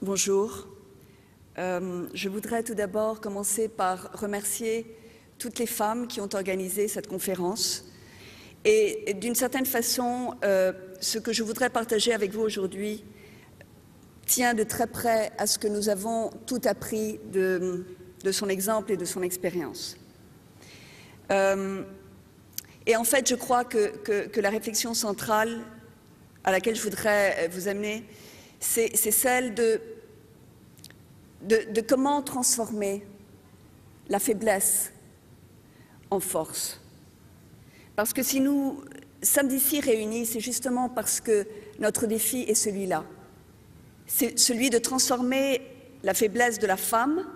Bonjour. Je voudrais tout d'abord commencer par remercier toutes les femmes qui ont organisé cette conférence. Et d'une certaine façon, ce que je voudrais partager avec vous aujourd'hui tient de très près à ce que nous avons tout appris de son exemple et de son expérience. Et en fait, je crois que la réflexion centrale à laquelle je voudrais vous amener, c'est celle de comment transformer la faiblesse en force. Parce que si nous sommes ici réunis, c'est justement parce que notre défi est celui-là. C'est celui de transformer la faiblesse de la femme,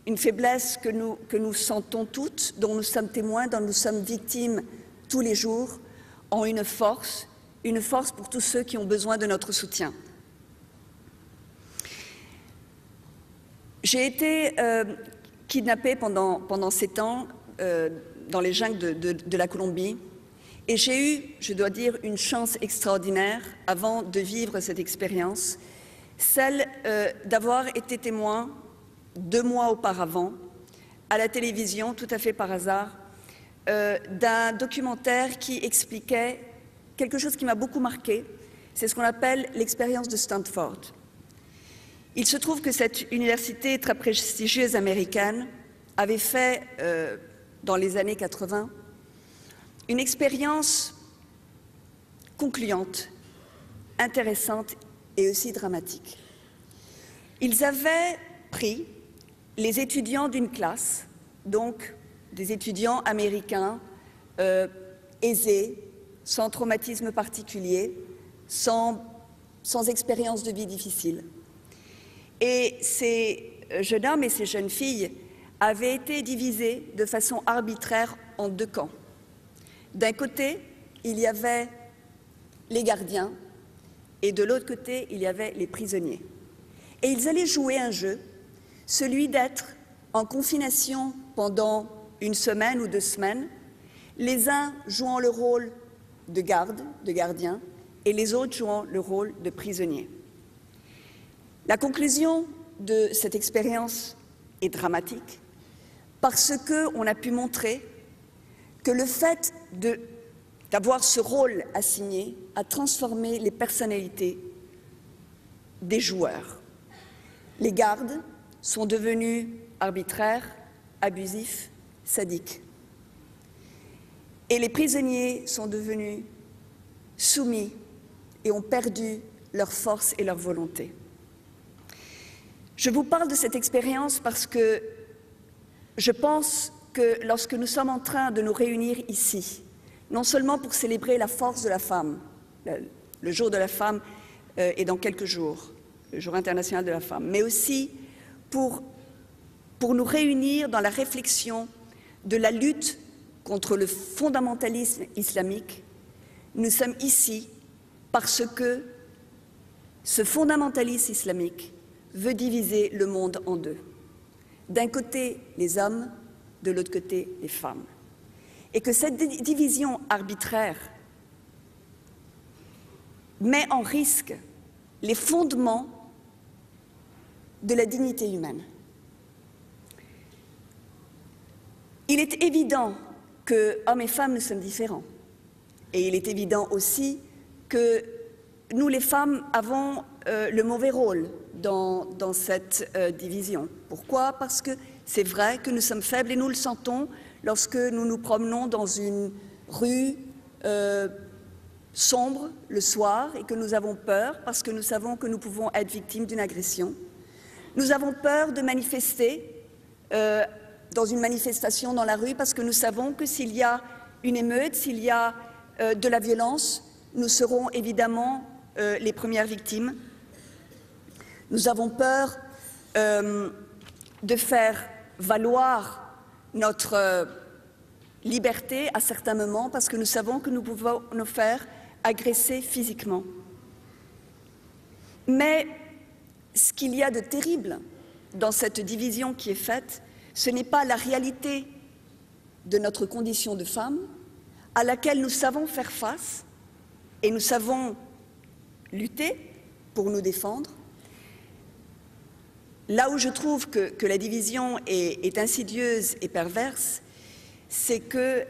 une faiblesse que nous sentons toutes, dont nous sommes témoins, dont nous sommes victimes tous les jours, en une force pour tous ceux qui ont besoin de notre soutien. J'ai été kidnappée pendant 7 ans dans les jungles de la Colombie et j'ai eu, je dois dire, une chance extraordinaire avant de vivre cette expérience, celle d'avoir été témoin 2 mois auparavant à la télévision, tout à fait par hasard, d'un documentaire qui expliquait quelque chose qui m'a beaucoup marqué, c'est ce qu'on appelle l'expérience de Stanford. Il se trouve que cette université très prestigieuse américaine avait fait, dans les années 80, une expérience concluante, intéressante et aussi dramatique. Ils avaient pris les étudiants d'une classe, donc des étudiants américains aisés, sans traumatisme particulier, sans expérience de vie difficile. Et ces jeunes hommes et ces jeunes filles avaient été divisés de façon arbitraire en 2 camps. D'un côté, il y avait les gardiens et de l'autre côté, il y avait les prisonniers. Et ils allaient jouer un jeu, celui d'être en confination pendant 1 semaine ou 2 semaines, les uns jouant le rôle de garde, de gardien, et les autres jouant le rôle de prisonniers. La conclusion de cette expérience est dramatique parce qu'on a pu montrer que le fait d'avoir ce rôle assigné a transformé les personnalités des joueurs. Les gardes sont devenus arbitraires, abusifs, sadiques. Et les prisonniers sont devenus soumis et ont perdu leur force et leur volonté. Je vous parle de cette expérience parce que je pense que lorsque nous sommes en train de nous réunir ici, non seulement pour célébrer la force de la femme, le jour de la femme est dans quelques jours, le jour international de la femme, mais aussi pour nous réunir dans la réflexion de la lutte contre le fondamentalisme islamique, nous sommes ici parce que ce fondamentalisme islamique veut diviser le monde en 2. D'un côté, les hommes, de l'autre côté, les femmes. Et que cette division arbitraire met en risque les fondements de la dignité humaine. Il est évident que hommes et femmes, nous sommes différents. Et il est évident aussi que nous, les femmes, avons le mauvais rôle dans cette division. Pourquoi? Parce que c'est vrai que nous sommes faibles et nous le sentons lorsque nous nous promenons dans une rue sombre le soir et que nous avons peur parce que nous savons que nous pouvons être victimes d'une agression. Nous avons peur de manifester dans une manifestation dans la rue parce que nous savons que s'il y a une émeute, s'il y a de la violence, nous serons évidemment les premières victimes. Nous avons peur de faire valoir notre liberté à certains moments parce que nous savons que nous pouvons nous faire agresser physiquement. Mais ce qu'il y a de terrible dans cette division qui est faite, ce n'est pas la réalité de notre condition de femme à laquelle nous savons faire face et nous savons lutter pour nous défendre, Là où je trouve que la division est insidieuse et perverse, c'est qu'elle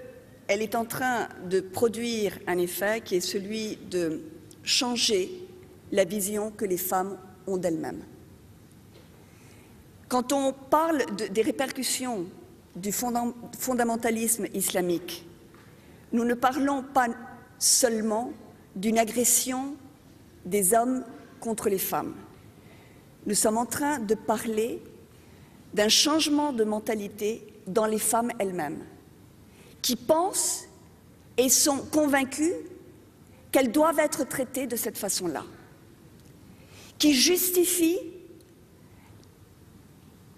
est en train de produire un effet qui est celui de changer la vision que les femmes ont d'elles-mêmes. Quand on parle des répercussions du fondamentalisme islamique, nous ne parlons pas seulement d'une agression des hommes contre les femmes. Nous sommes en train de parler d'un changement de mentalité dans les femmes elles-mêmes, qui pensent et sont convaincues qu'elles doivent être traitées de cette façon-là, qui justifient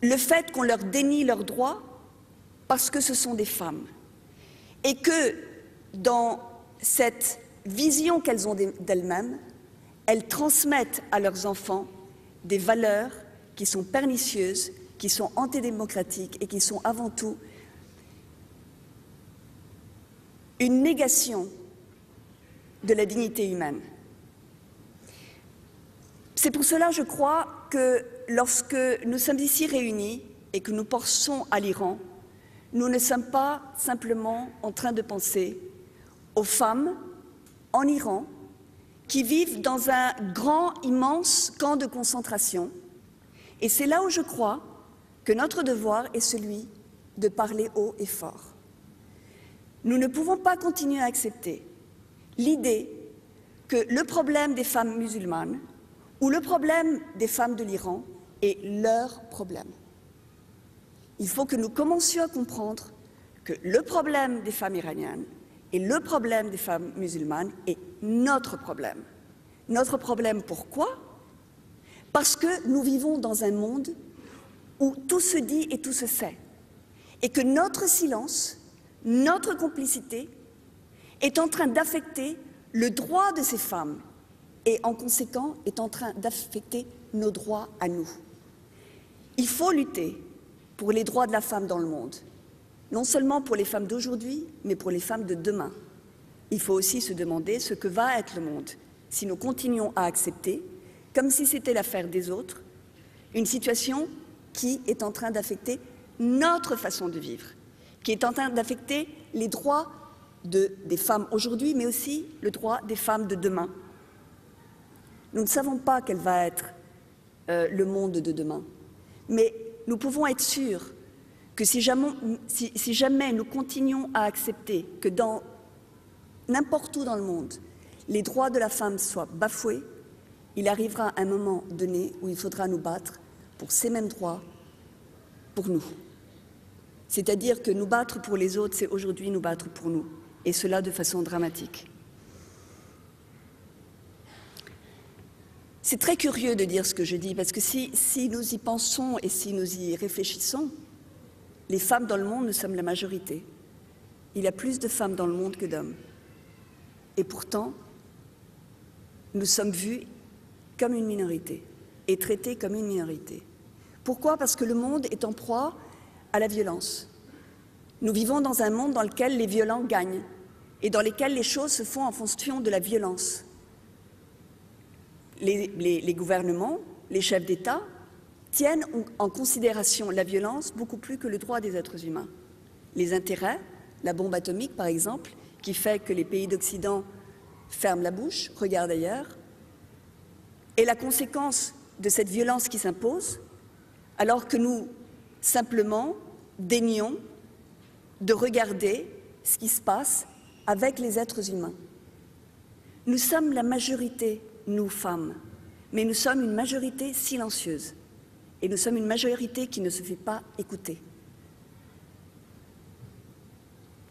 le fait qu'on leur dénie leurs droits parce que ce sont des femmes, et que dans cette vision qu'elles ont d'elles-mêmes, elles transmettent à leurs enfants des valeurs qui sont pernicieuses, qui sont antidémocratiques et qui sont avant tout une négation de la dignité humaine. C'est pour cela, je crois, que lorsque nous sommes ici réunis et que nous pensons à l'Iran, nous ne sommes pas simplement en train de penser aux femmes en Iran qui vivent dans un grand, immense camp de concentration. Et c'est là où je crois que notre devoir est celui de parler haut et fort. Nous ne pouvons pas continuer à accepter l'idée que le problème des femmes musulmanes ou le problème des femmes de l'Iran est leur problème. Il faut que nous commencions à comprendre que le problème des femmes iraniennes et le problème des femmes musulmanes est notre problème. Notre problème, pourquoi? Parce que nous vivons dans un monde où tout se dit et tout se sait, et que notre silence, notre complicité est en train d'affecter le droit de ces femmes et, en conséquent, est en train d'affecter nos droits à nous. Il faut lutter pour les droits de la femme dans le monde, non seulement pour les femmes d'aujourd'hui, mais pour les femmes de demain. Il faut aussi se demander ce que va être le monde si nous continuons à accepter, comme si c'était l'affaire des autres, une situation qui est en train d'affecter notre façon de vivre, qui est en train d'affecter les droits des femmes aujourd'hui, mais aussi le droit des femmes de demain. Nous ne savons pas quel va être le monde de demain, mais nous pouvons être sûrs que si jamais nous continuons à accepter que dans n'importe où dans le monde, les droits de la femme soient bafoués, il arrivera un moment donné où il faudra nous battre pour ces mêmes droits, pour nous. C'est-à-dire que nous battre pour les autres, c'est aujourd'hui nous battre pour nous, et cela de façon dramatique. C'est très curieux de dire ce que je dis, parce que si nous y pensons et si nous y réfléchissons, les femmes dans le monde, nous sommes la majorité. Il y a plus de femmes dans le monde que d'hommes. Et pourtant, nous sommes vus comme une minorité et traités comme une minorité. Pourquoi? Parce que le monde est en proie à la violence. Nous vivons dans un monde dans lequel les violents gagnent et dans lequel les choses se font en fonction de la violence. Les gouvernements, les chefs d'État tiennent en considération la violence beaucoup plus que le droit des êtres humains. Les intérêts, la bombe atomique par exemple, qui fait que les pays d'Occident ferment la bouche, regardent ailleurs, est la conséquence de cette violence qui s'impose, alors que nous, simplement, daignons de regarder ce qui se passe avec les êtres humains. Nous sommes la majorité, nous, femmes, mais nous sommes une majorité silencieuse. Et nous sommes une majorité qui ne se fait pas écouter.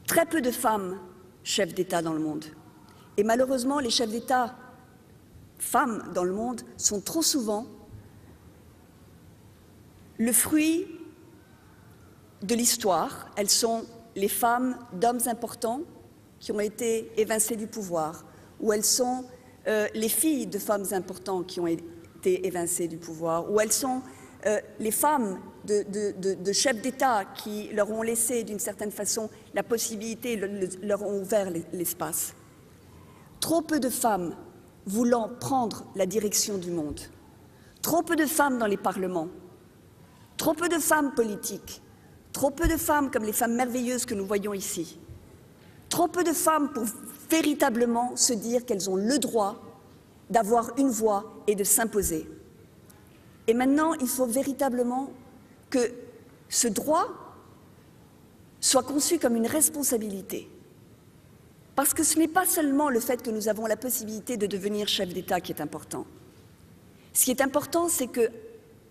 Très peu de femmes chefs d'État dans le monde. Et malheureusement, les chefs d'État femmes dans le monde sont trop souvent le fruit de l'histoire. Elles sont les femmes d'hommes importants qui ont été évincés du pouvoir, ou elles sont les filles de femmes importantes qui ont été évincées du pouvoir, ou elles sont les femmes de chefs d'État qui leur ont laissé d'une certaine façon la possibilité, leur ont ouvert l'espace. Trop peu de femmes voulant prendre la direction du monde, trop peu de femmes dans les parlements, Trop peu de femmes politiques, trop peu de femmes comme les femmes merveilleuses que nous voyons ici, trop peu de femmes pour véritablement se dire qu'elles ont le droit d'avoir une voix et de s'imposer. Et maintenant, il faut véritablement que ce droit soit conçu comme une responsabilité. Parce que ce n'est pas seulement le fait que nous avons la possibilité de devenir chef d'État qui est important. Ce qui est important, c'est que,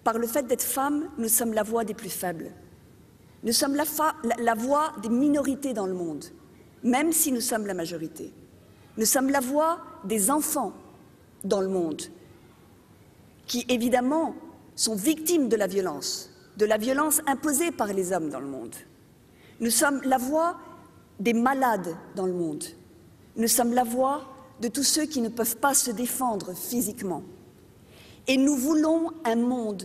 par le fait d'être femme, nous sommes la voix des plus faibles. Nous sommes la voix des minorités dans le monde, même si nous sommes la majorité. Nous sommes la voix des enfants dans le monde, qui, évidemment, sont victimes de la violence imposée par les hommes dans le monde. Nous sommes la voix des malades dans le monde. Nous sommes la voix de tous ceux qui ne peuvent pas se défendre physiquement. Et nous voulons un monde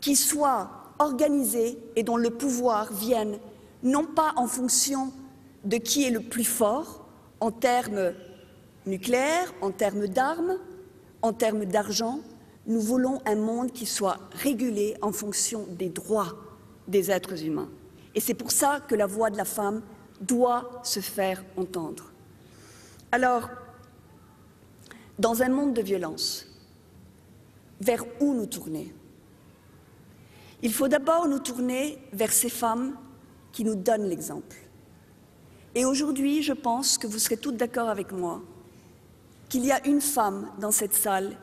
qui soit organisé et dont le pouvoir vienne non pas en fonction de qui est le plus fort en termes nucléaires, en termes d'armes, en termes d'argent. Nous voulons un monde qui soit régulé en fonction des droits des êtres humains. Et c'est pour ça que la voix de la femme doit se faire entendre. Alors, dans un monde de violence, vers où nous tourner? Il faut d'abord nous tourner vers ces femmes qui nous donnent l'exemple. Et aujourd'hui, je pense que vous serez toutes d'accord avec moi qu'il y a une femme dans cette salle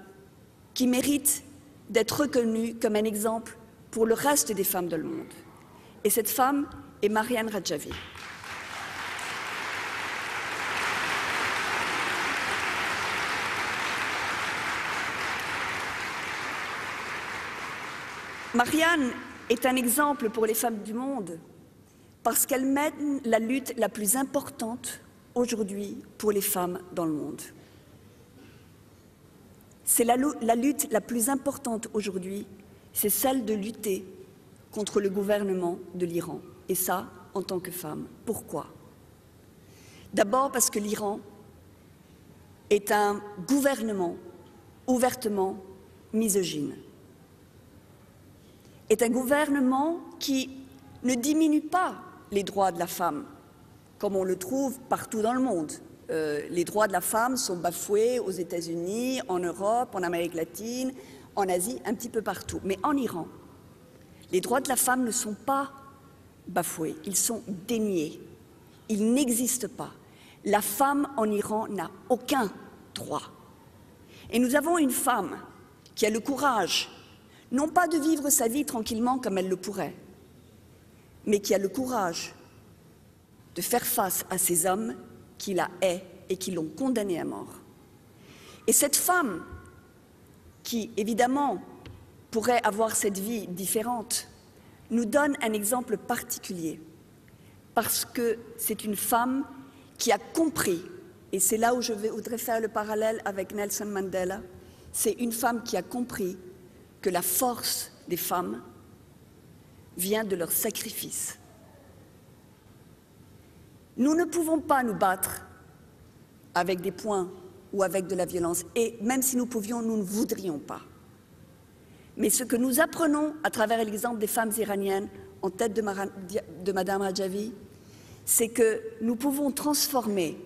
qui mérite d'être reconnue comme un exemple pour le reste des femmes dans le monde. Et cette femme est Mariane Radjavi. Mariane est un exemple pour les femmes du monde parce qu'elle mène la lutte la plus importante aujourd'hui pour les femmes dans le monde. C'est la lutte la plus importante aujourd'hui, c'est celle de lutter contre le gouvernement de l'Iran. Et ça, en tant que femme. Pourquoi? D'abord parce que l'Iran est un gouvernement ouvertement misogyne. Est un gouvernement qui ne diminue pas les droits de la femme, comme on le trouve partout dans le monde. Les droits de la femme sont bafoués aux États-Unis, en Europe, en Amérique latine, en Asie, un petit peu partout. Mais en Iran, les droits de la femme ne sont pas bafoués, ils sont déniés. Ils n'existent pas. La femme en Iran n'a aucun droit. Et nous avons une femme qui a le courage, non pas de vivre sa vie tranquillement comme elle le pourrait, mais qui a le courage de faire face à ces hommes qui la haïssent et qui l'ont condamnée à mort. Et cette femme, qui évidemment pourrait avoir cette vie différente, nous donne un exemple particulier, parce que c'est une femme qui a compris, et c'est là où je voudrais faire le parallèle avec Nelson Mandela, c'est une femme qui a compris que la force des femmes vient de leur sacrifice. Nous ne pouvons pas nous battre avec des poings ou avec de la violence, et même si nous pouvions, nous ne voudrions pas. Mais ce que nous apprenons à travers l'exemple des femmes iraniennes en tête de Madame Radjavi, c'est que nous pouvons transformer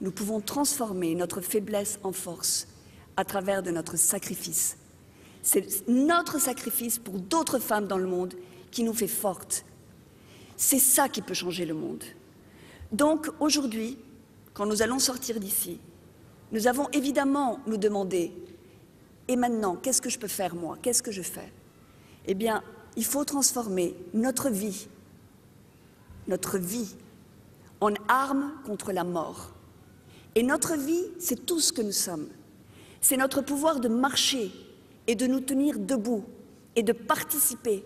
notre faiblesse en force à travers de notre sacrifice. C'est notre sacrifice pour d'autres femmes dans le monde qui nous fait fortes. C'est ça qui peut changer le monde. Donc aujourd'hui, quand nous allons sortir d'ici, nous avons évidemment nous demander « Et maintenant, qu'est-ce que je peux faire moi? Qu'est-ce que je fais ?» Eh bien, il faut transformer notre vie en arme contre la mort. Et notre vie, c'est tout ce que nous sommes. C'est notre pouvoir de marcher et de nous tenir debout et de participer,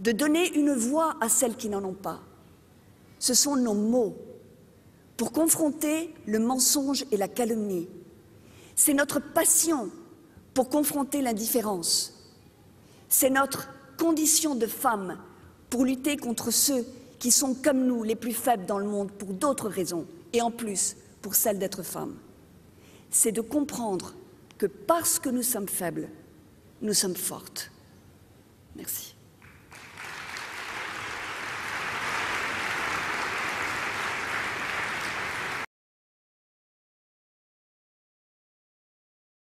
de donner une voix à celles qui n'en ont pas. Ce sont nos mots pour confronter le mensonge et la calomnie. C'est notre passion pour confronter l'indifférence. C'est notre condition de femme pour lutter contre ceux qui sont comme nous, les plus faibles dans le monde, pour d'autres raisons, et en plus pour celle d'être femme. C'est de comprendre que parce que nous sommes faibles, nous sommes fortes. Merci.